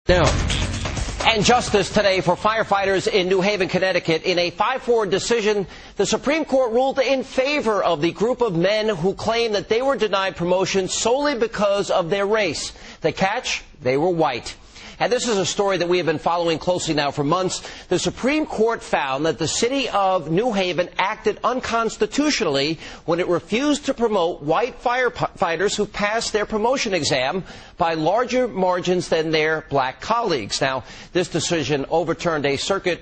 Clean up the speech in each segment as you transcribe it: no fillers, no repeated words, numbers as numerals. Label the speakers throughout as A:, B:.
A: Now, and justice today for firefighters in New Haven, Connecticut. In a 5-4 decision, the Supreme Court ruled in favor of the group of men who claim that they were denied promotion solely because of their race. The catch? They were white. And this is a story that we have been following closely now for months. The Supreme Court found that the city of New Haven acted unconstitutionally when it refused to promote white firefighters who passed their promotion exam by larger margins than their black colleagues. Now, this decision overturned a circuit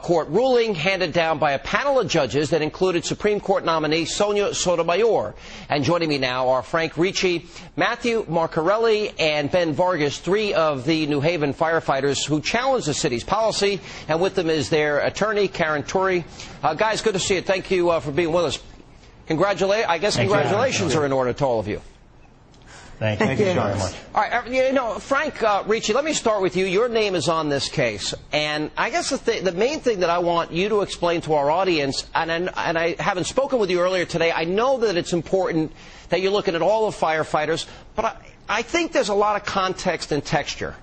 A: court ruling handed down by a panel of judges that included Supreme Court nominee Sonia Sotomayor. And joining me now are Frank Ricci, Matthew Marcarelli, and Ben Vargas, three of the New Haven firefighters who challenged the city's policy. And with them is their attorney, Karen Torrey. Guys, good to see you. Thank you for being with us. Congratulations are in order to all of you.
B: Thank you very much.
A: All right, Frank Ricci, let me start with you. Your name is on this case, and I guess the main thing that I want you to explain to our audience, and I haven't spoken with you earlier today, I know that it's important that you're looking at all of firefighters, but I think there's a lot of context and texture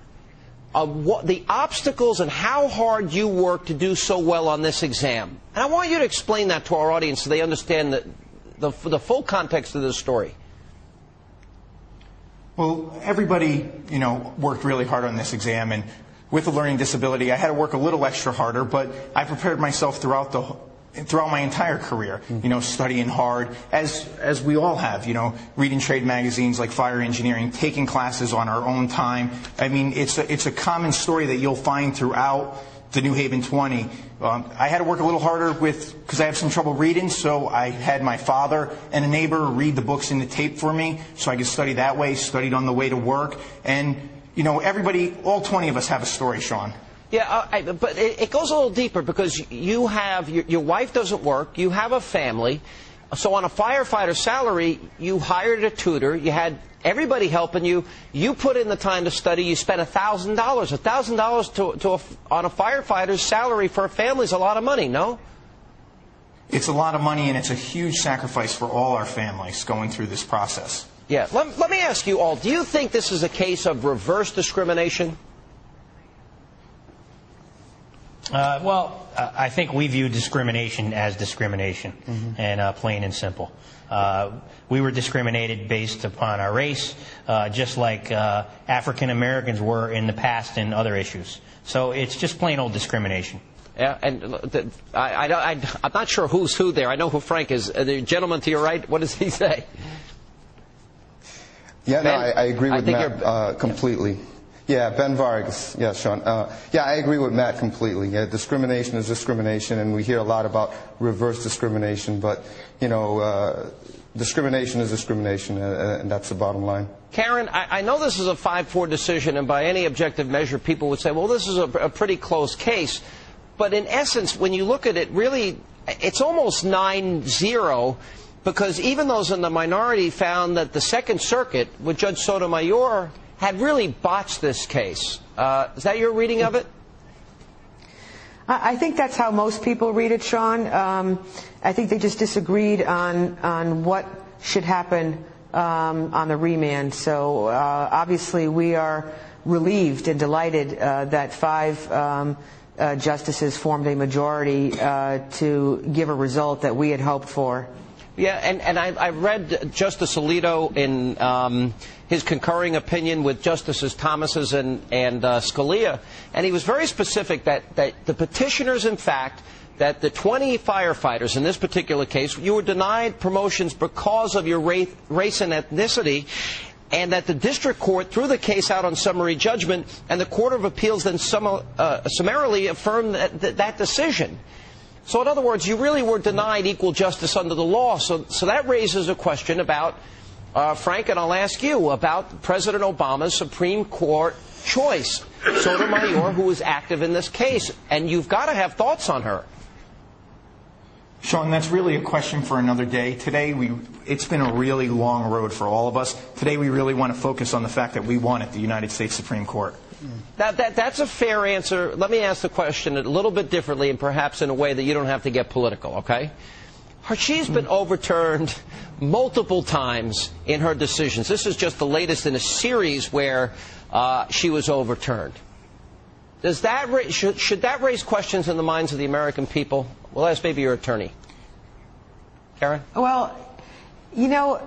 A: of what the obstacles and how hard you work to do so well on this exam. And I want you to explain that to our audience so they understand the full context of this story.
C: Well, everybody, worked really hard on this exam, and with a learning disability, I had to work a little extra harder, but I prepared myself throughout my entire career, studying hard, as we all have, reading trade magazines like Fire Engineering, taking classes on our own time. I mean, it's a common story that you'll find throughout the New Haven 20. I had to work a little harder because I have some trouble reading, so I had my father and a neighbor read the books in the tape for me so I could study that way, studied on the way to work. And, everybody, all 20 of us have a story, Sean.
A: Yeah, but it goes a little deeper because you have, your wife doesn't work, you have a family. So on a firefighter salary, you hired a tutor, you had everybody helping you, you put in the time to study, you spent $1,000. $1,000 on a firefighter's salary for a family is a lot of money, no?
C: It's a lot of money, and it's a huge sacrifice for all our families going through this process.
A: Yeah, let me ask you all, do you think this is a case of reverse discrimination?
B: I think we view discrimination as discrimination, and plain and simple. We were discriminated based upon our race, just like African Americans were in the past in other issues. So it's just plain old discrimination.
A: Yeah, and I'm not sure who's who there. I know who Frank is. The gentleman to your right, what does he say?
D: Yeah, no, I agree with Matt completely. Yeah, Ben Vargas. Yeah, Sean. Yeah, I agree with Matt completely. Yeah, discrimination is discrimination, and we hear a lot about reverse discrimination, but, discrimination is discrimination, and that's the bottom line.
A: Karen, I know this is a 5-4 decision, and by any objective measure, people would say, well, this is a pretty close case. But in essence, when you look at it, really, it's almost 9-0, because even those in the minority found that the Second Circuit, with Judge Sotomayor, had really botched this case. Is that your reading of it?
E: I think that's how most people read it, Sean. I think they just disagreed on what should happen on the remand. So obviously we are relieved and delighted that 5 justices formed a majority to give a result that we had hoped for.
A: Yeah, and I read Justice Alito in his concurring opinion with Justices Thomas and Scalia, and he was very specific that the petitioners, in fact, that the 20 firefighters in this particular case, you were denied promotions because of your race and ethnicity, and that the district court threw the case out on summary judgment, and the Court of Appeals then summarily affirmed that decision. So in other words, you really were denied equal justice under the law. So that raises a question about, Frank, and I'll ask you, about President Obama's Supreme Court choice, Sotomayor, who was active in this case. And you've got to have thoughts on her.
C: Sean, that's really a question for another day. Today, it's been a really long road for all of us. Today, we really want to focus on the fact that we won at the United States Supreme Court.
A: That's a fair answer. Let me ask the question a little bit differently and perhaps in a way that you don't have to get political, okay? She's been overturned multiple times in her decisions. This is just the latest in a series where she was overturned. Does that should that raise questions in the minds of the American people? Well, ask maybe your attorney. Karen?
E: Well, you know,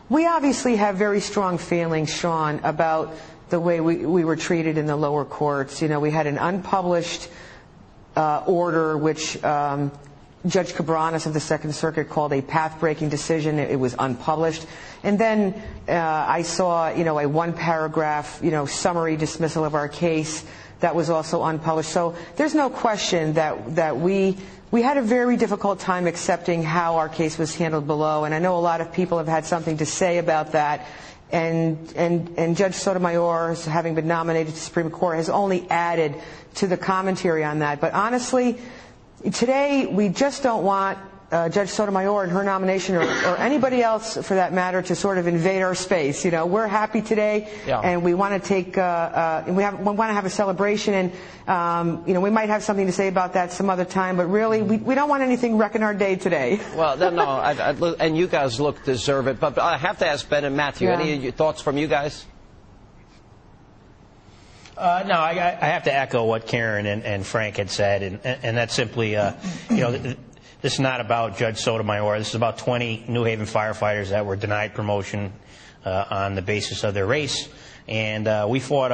E: we obviously have very strong feelings, Sean, about the way we were treated in the lower courts. You know, we had an unpublished order which Judge Cabranes of the Second Circuit called a path-breaking decision. It was unpublished. And then I saw, you know, a one-paragraph, you know, summary dismissal of our case that was also unpublished. So there's no question that we had a very difficult time accepting how our case was handled below. And I know a lot of people have had something to say about that. And Judge Sotomayor, having been nominated to the Supreme Court, has only added to the commentary on that. But honestly, today we just don't want Judge Sotomayor and her nomination, or anybody else for that matter, to sort of invade our space. You know, we're happy today, and we want to take, we want to have a celebration, and you know, we might have something to say about that some other time. But really, we don't want anything wrecking our day today.
A: Well, no, and you guys deserve it. But I have to ask Ben and Matthew. Any thoughts from you guys?
B: No, I have to echo what Karen and Frank had said, and that's simply, you know, this is not about Judge Sotomayor. This is about 20 New Haven firefighters that were denied promotion on the basis of their race. And we fought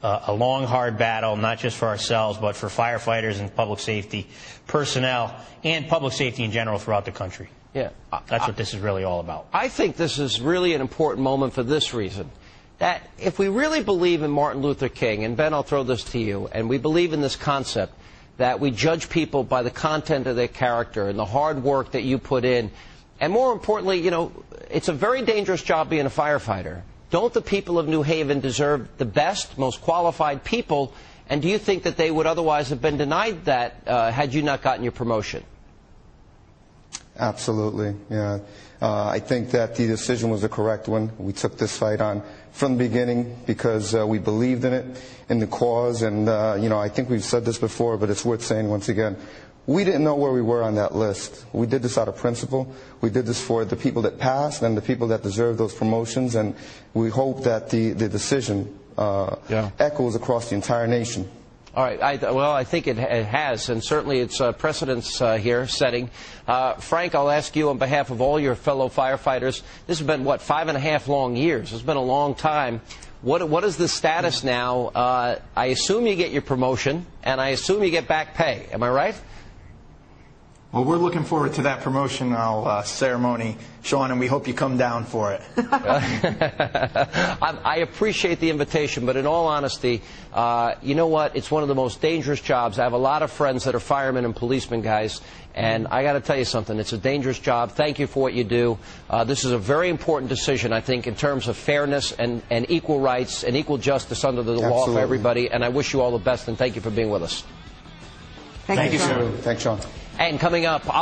B: a long, hard battle, not just for ourselves, but for firefighters and public safety personnel and public safety in general throughout the country.
A: Yeah,
B: that's what this is really all about.
A: I think this is really an important moment for this reason. That if we really believe in Martin Luther King, and Ben, I'll throw this to you, and we believe in this concept that we judge people by the content of their character and the hard work that you put in. And more importantly, you know, it's a very dangerous job being a firefighter. Don't the people of New Haven deserve the best, most qualified people? And do you think that they would otherwise have been denied that had you not gotten your promotion?
D: Absolutely, yeah. I think that the decision was the correct one. We took this fight on from the beginning because we believed in it, in the cause, and you know, I think we've said this before, but it's worth saying once again. We didn't know where we were on that list. We did this out of principle. We did this for the people that passed and the people that deserve those promotions, and we hope that the decision echoes across the entire nation.
A: All right. Well, I think it has, and certainly it's precedence here setting. Frank, I'll ask you on behalf of all your fellow firefighters. This has been, what, 5.5 long years? It's been a long time. What is the status now? I assume you get your promotion, and I assume you get back pay. Am I right?
C: Well, we're looking forward to that promotional ceremony, Sean, and we hope you come down for it.
A: I appreciate the invitation, but in all honesty, you know what? It's one of the most dangerous jobs. I have a lot of friends that are firemen and policemen, guys, and I got to tell you something. It's a dangerous job. Thank you for what you do. This is a very important decision, I think, in terms of fairness and equal rights and equal justice under the law for everybody, and I wish you all the best, and thank you for being with us.
E: Thank you,
C: sir.
D: Thanks, Sean.
A: And coming up...